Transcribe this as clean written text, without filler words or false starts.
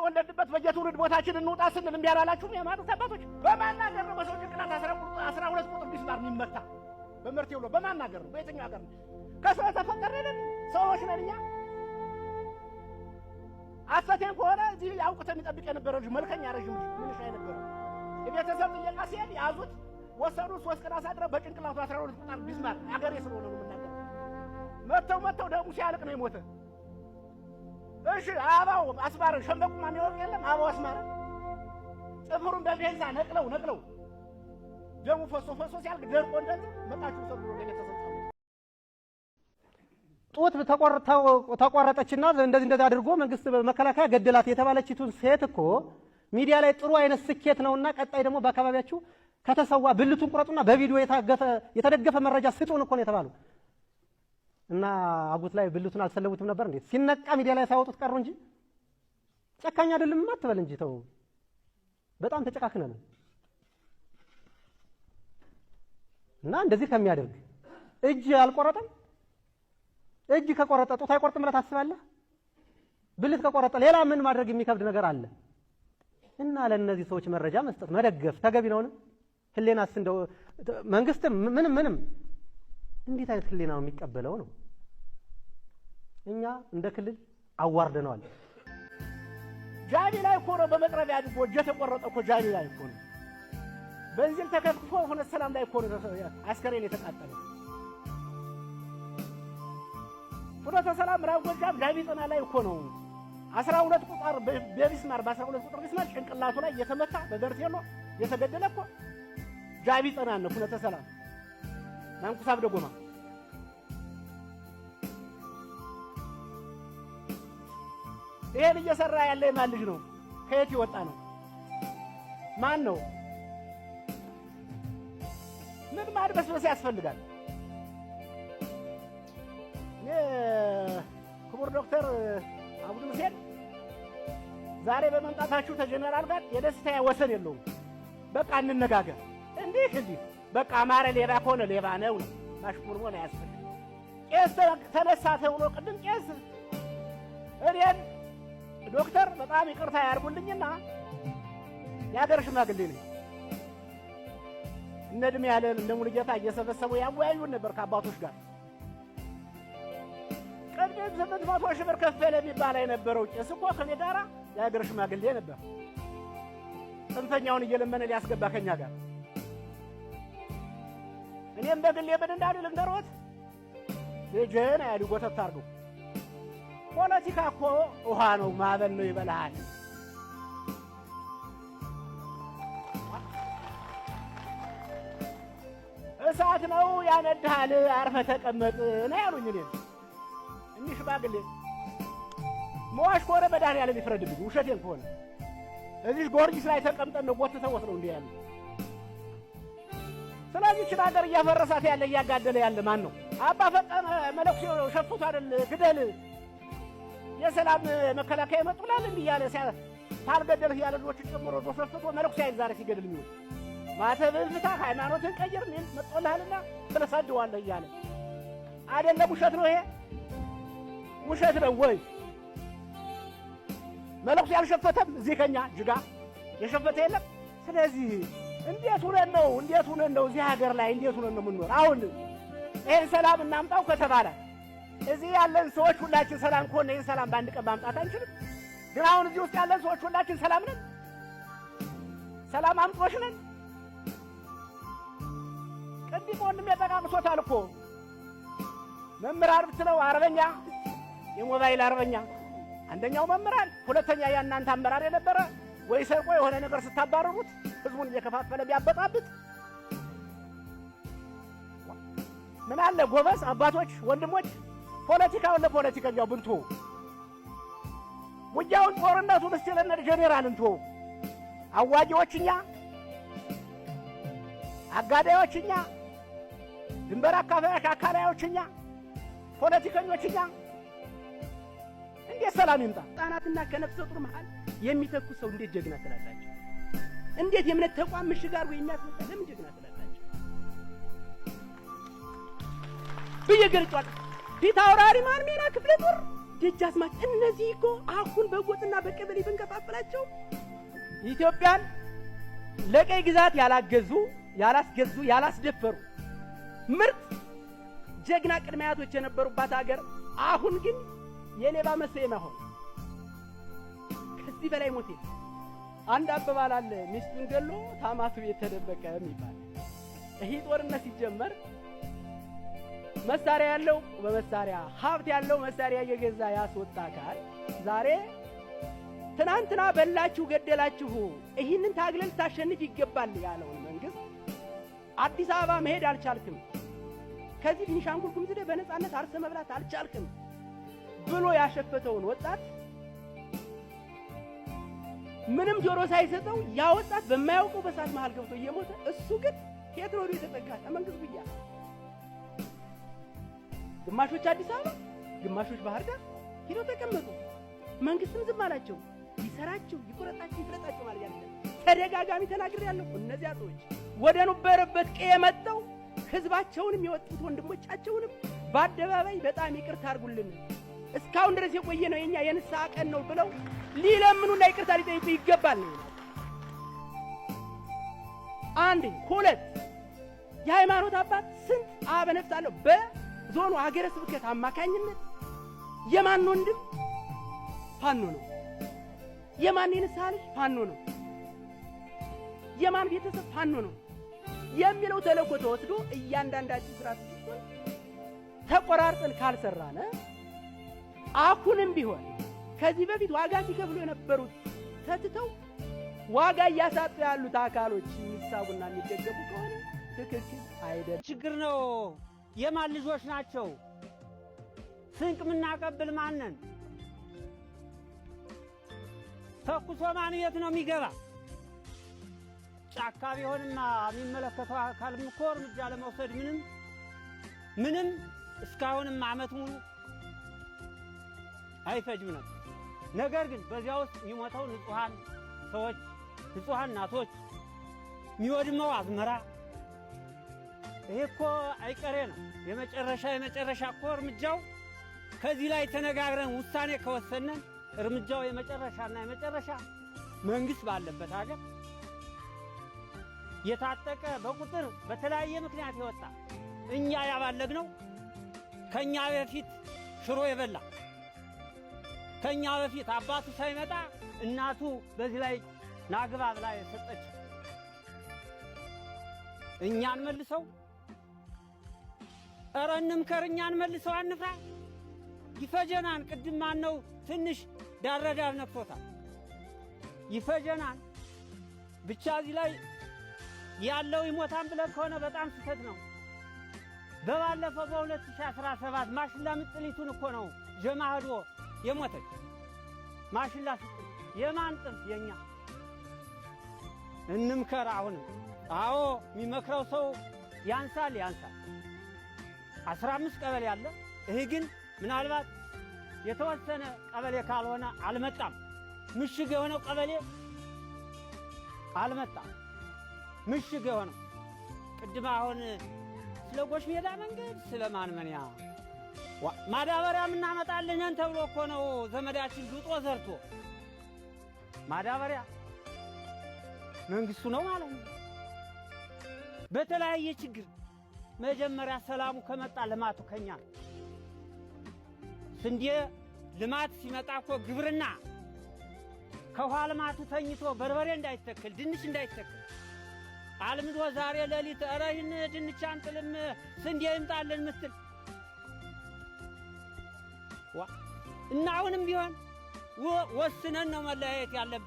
በተወለድበት በየትውልድ ቦታችን እንውጣ ስንል እምቢ አላላችሁም? የሃይማኖት አባቶች በማናገር ነው በሰው ጭንቅላት 12 ቁጥር ቢስማር የሚመታ በመርቴው ነው። በማናገር ነው? በየትኛው ሀገር ነው? ከሰው ተፈጠረን ሰዎች ነን እኛ። አፈቴን ከሆነ እዚህ አውቅተ የሚጠብቅ የነበረ ልጅ መልከኛ ረዥም ልጅ ምንሽ አይነበረ የቤተሰብ ጥየቃ ሲሄድ ያዙት ወሰዱት። 3 ቀን አሳድረው በጭንቅላቱ 12 ቁጥር ቢስማር አገሬ ስለሆነ ነው የምናገር። መተው ደሙ ሲያልቅ ነው የሞተ። እሺ አባው አስማረ ሸምበቁ ማን ይወቅ የለም አባው አስማረ ጥፍሩን በቤንዛ ነቅለው ደሙ ፈሶ ሲያልቅ ደርቆ እንደዚህ መጣችሁ ሰብሮ ለቤተሰብ ጡት ተቆረጠችና እንደዚህ አድርጎ መንግስት መከላከያ ገደላት የተባለችቱን ሴት እኮ ሚዲያ ላይ ጥሩ አይነት ስኬት ነውና ቀጣይ ደግሞ በአካባቢያችሁ ከተሰዋ ብልቱን ቁረጡና በቪዲዮ የተደገፈ መረጃ ስጡን እኮ ነው የተባለው። እና አጉት ላይ ብልቱን አልሰለቡትም ነበር እንዴ? ሲነቃ ሚዲያ ላይ ሳይወጡት ቀሩ እንጂ ጨካኝ አይደለም አትበል እንጂ ተው። በጣም ተጨካክነን እና እንደዚህ ከሚያደርግ እጅ አልቆረጠም። እጅ ከቆረጠ ጡት አይቆርጥም ብለህ ታስባለህ? ብልት ከቆረጠ ሌላ ምን ማድረግ የሚከብድ ነገር አለ? እና ለእነዚህ ሰዎች መረጃ መስጠት መደገፍ ተገቢ ነው። ህሊናስ እንደው መንግስት ምንም እንዴት አይነት ህሊና ነው የሚቀበለው ነው? እኛ እንደ ክልል አዋርደነዋል። ጃኒ ላይ እኮ ነው በመቅረቢያ አድርጎ እጀ ተቆረጠ እኮ ጃኒ ላይ እኮ ነው። በእንዚል ተከፍፎ ሆነ ሰላም ላይ እኮ ነው አስከሬን የተቃጠለ። ፍኖተ ሰላም ምዕራብ ጎጃም ጃኒ ጥና ላይ እኮ ነው 12 ቁጥር በቢስማር በ12 ቁጥር ቢስማር ጭንቅላቱ ላይ የተመታ በበርቴሎ የተገደለ እኮ ጃቢ ጥና ነው። ፍኖተ ሰላም ማንኩሳብ ደጎማ ይሄን እየሰራ ያለ የማን ልጅ ነው? ከየት ይወጣ ነው? ማን ነው? ምን ማድበስበስ ያስፈልጋል? ክቡር ዶክተር አብዱ ሁሴን ዛሬ በመምጣታችሁ ተጀነራል ጋር የደስታ ወሰን የለውም። በቃ እንነጋገር። እንዲህ በቃ አማረ ሌባ ከሆነ ሌባ ነው ማሽሙር ሆነ ያስፈልግ። ቄስ ተነሳ ተብሎ ቅድም ቄስ እኔን ዶክተር በጣም ይቅርታ ያርጉልኝና ያገር ሽማግሌ ነኝ እነድሜ ያለ እንደሙልጌታ እየሰበሰቡ ያወያዩን ነበር ከአባቶች ጋር። ቅድም 800 ሺህ ብር ከፈለ የሚባል የነበረው ቄስ እኮ ከኔ ጋራ ያገር ሽማግሌ ነበር። ጽንፈኛውን እየለመነ ሊያስገባ ከኛ ጋር እኔም በግሌ ምን እንዳሉ ልንገሮት። ልጄን ያሉ ጎተት አድርገው ፖለቲካ እኮ ውሃ ነው ማዕበል ነው ይበላል። እሳት ነው ያነድሃል አርፈህ ተቀመጥ ነው ያሉኝ። እኔ ሽማግሌ ሟሽ ከሆነ መድኃኒዓለም ይፍረድብኝ። ውሸቴን ከሆነ እዚህ ጊዮርጊስ ላይ ተቀምጠን ነው ጎትተው ወስደው እንዲህ ያሉ። ስለዚህ ሀገር እያፈረሳት ያለ እያጋደለ ያለ ማን ነው? አባ ፈጠነ መለኩሴው ሸፍቱ አይደል ግደል የሰላም መከላከያ ይመጡላል እንዴ ያለ ታልገደልህ ያለ ልጆች ጨምሮ ተሰፍቶ መለኩሴ አይል ዛሬ ሲገድል ነው ማተብን ፍታ ሃይማኖትን ቀይር ምን መጥቶልሃልና ስለሰደዋለህ እያለ አይደለም። ውሸት ነው ይሄ፣ ውሸት ነው ወይ? መለኩሴ ያልሸፈተም እዚህ ከኛ ጅጋ የሸፈተ የለም። ስለዚህ እንዴት ሆነን ነው እዚህ ሀገር ላይ እንዴት ሆነን ነው የምንኖር? አሁን ይሄን ሰላም እናምጣው ከተባለ እዚህ ያለን ሰዎች ሁላችን ሰላም ከሆነ ይሄን ሰላም በአንድ ቀን ማምጣት አንችልም። ግን አሁን እዚህ ውስጥ ያለን ሰዎች ሁላችን ሰላም ነን፣ ሰላም አምጦች ነን። ቅድም ወንድም የጠቃቅሶታል እኮ መምህራን ብትለው አርበኛ የሞባይል አርበኛ አንደኛው መምህራን፣ ሁለተኛ ያናንተ አመራር የነበረ ወይ ሰርቆ የሆነ ነገር ስታባረሩት ህዝቡን እየከፋፈለ ቢያበጣብጥ ምን አለ ጎበዝ አባቶች ወንድሞች ፖለቲካውን ለፖለቲከኛው ብንቶ ውጊያውን ጦርነቱን እስቲ ለነ ጄኔራል እንቶ አዋጊዎችኛ አጋዳዮችኛ ድንበር አካላዮችኛ ፖለቲከኞችኛ እንዴት ሰላም ይምጣ? ህፃናትና ከነፍሰ ጡር መሃል የሚተኩ ሰው እንዴት ጀግና ትላላችሁ? እንዴት የእምነት ተቋም ምሽግ አድርጎ የሚያስመጣ ለምን ጀግና ትላላችሁ? ብዬ ገልጿል። ፊት አውራሪ ማርሜና ክፍለ ጦር ደጃዝማች እነዚህ እኮ አሁን በጎጥና በቀበሌ ብንከፋፍላቸው ኢትዮጵያን ለቀይ ግዛት ያላገዙ ያላስገዙ ያላስደፈሩ ምርጥ ጀግና ቅድሚያቶች የነበሩባት ሀገር አሁን ግን የሌባ መሰየማ ሆነ። ከዚህ በላይ ሞት የለም። አንድ አባባል አለ፣ ሚስቱን ገሎ ታማቱ ቤት ተደበቀ የሚባል። ይሄ ጦርነት ሲጀመር መሳሪያ ያለው በመሳሪያ ሀብት ያለው መሳሪያ እየገዛ ያስወጣ አካል ዛሬ ትናንትና በላችሁ ገደላችሁ ይህንን ታግለን ታሸንፍ ይገባል ያለውን መንግስት አዲስ አበባ መሄድ አልቻልክም፣ ከዚህ ቤኒሻንጉል ጉሙዝ በነጻነት አርሰ መብላት አልቻልክም ብሎ ያሸፈተውን ወጣት ምንም ጆሮ ሳይሰጠው ያ ወጣት በማያውቀው በሳት መሃል ገብቶ እየሞተ እሱ ግን ከየትሮሪ የተጠጋ መንግስት ብያ ግማሾች አዲስ አበባ ግማሾች ባህር ዳር ሄዶ ተቀመጡ። መንግስትም ዝም አላቸው። ይሰራቸው ይቆረጣቸው ይፍረጣቸው ማለት ያለ ተደጋጋሚ ተናግሬያለሁ። እነዚያ ሰዎች ወደ ነበረበት ቀየ መጣው ህዝባቸውንም የወጡት ወንድሞቻቸውንም በአደባባይ በጣም ይቅርታ አድርጉልን እስካሁን ድረስ የቆየ ነው የኛ የንስሐ ቀን ነው ብለው ሊለምኑና ይቅርታ ሊጠይቁ ይገባል ነው። አንድ ሁለት የሃይማኖት አባት ስንት አበነፍስ አለው በዞኑ ሀገረ ስብከት አማካኝነት የማን ወንድም ፋኖ ነው፣ የማን የንስሐ ልጅ ፋኖ ነው፣ የማን ቤተሰብ ፋኖ ነው የሚለው ተለኮ ተወስዶ እያንዳንዳችን ስራ ተቆራርጠን ካልሰራነ አሁንም ቢሆን ከዚህ በፊት ዋጋ ሲከፍሉ የነበሩት ተትተው ዋጋ እያሳጡ ያሉት አካሎች የሚሳቡና የሚደገፉ ከሆነ ትክክል አይደለም። ችግር ነው። የማን ልጆች ናቸው? ስንቅ ምናቀብል ማንን? ተኩሶ ማን የት ነው የሚገባ? ጫካ ቢሆንማ የሚመለከተው አካልም እኮ እርምጃ ለመውሰድ ምንም እስካሁንም ዓመት ሙሉ አይፈጅም ነበር። ነገር ግን በዚያ ውስጥ የሚሞተው ንጹሃን ሰዎች፣ ንጹሃን እናቶች፣ የሚወድመው አዝመራ ይሄ እኮ አይቀሬ ነው። የመጨረሻ እኮ እርምጃው ከዚህ ላይ ተነጋግረን ውሳኔ ከወሰነን እርምጃው የመጨረሻና የመጨረሻ መንግስት ባለበት ሀገር የታጠቀ በቁጥር በተለያየ ምክንያት ይወጣ እኛ ያባለግነው ከኛ በፊት ሽሮ የበላ ከኛ በፊት አባቱ ሳይመጣ እናቱ በዚህ ላይ ናግባ ብላ የሰጠች እኛን መልሰው እረንም ከርኛን መልሰው አንፍራ ይፈጀናን። ቅድም ማነው ትንሽ ዳረዳር ነክቶታል። ይፈጀናን ብቻ እዚህ ላይ ያለው ይሞታን ብለን ከሆነ በጣም ስህተት ነው። በባለፈው በ2017 ማሽላ ምጥሊቱን እኮ ነው ጀማህዶ የሞተች ማሽላ ስጥ የማን ጥርስ የኛ እንምከር። አሁን አዎ የሚመክረው ሰው ያንሳል 15 ቀበሌ አለ። ይሄ ግን ምናልባት የተወሰነ ቀበሌ ካልሆነ አልመጣም። ምሽግ የሆነው ቀበሌ አልመጣም። ምሽግ የሆነው ቅድም አሁን ስለ ጎሽ ሜዳ መንገድ ስለ ማንመንያ ማዳበሪያ ምናመጣልንን ተብሎ እኮ ነው ዘመዳችን ዱጦ ዘርቶ ማዳበሪያ መንግስቱ ነው ማለት ነው። በተለያየ ችግር መጀመሪያ ሰላሙ ከመጣ ልማቱ ከኛ ስንዴ ልማት ሲመጣ እኮ ግብርና ከኋላ ልማቱ ተኝቶ በርበሬ እንዳይተከል ድንች እንዳይተከል አልምዶ ዛሬ ለሊት አረህን ድንች አንጥልም ስንዴ ይምጣልን ምትል እና አሁንም ቢሆን ወስነን ነው መለያየት ያለብን።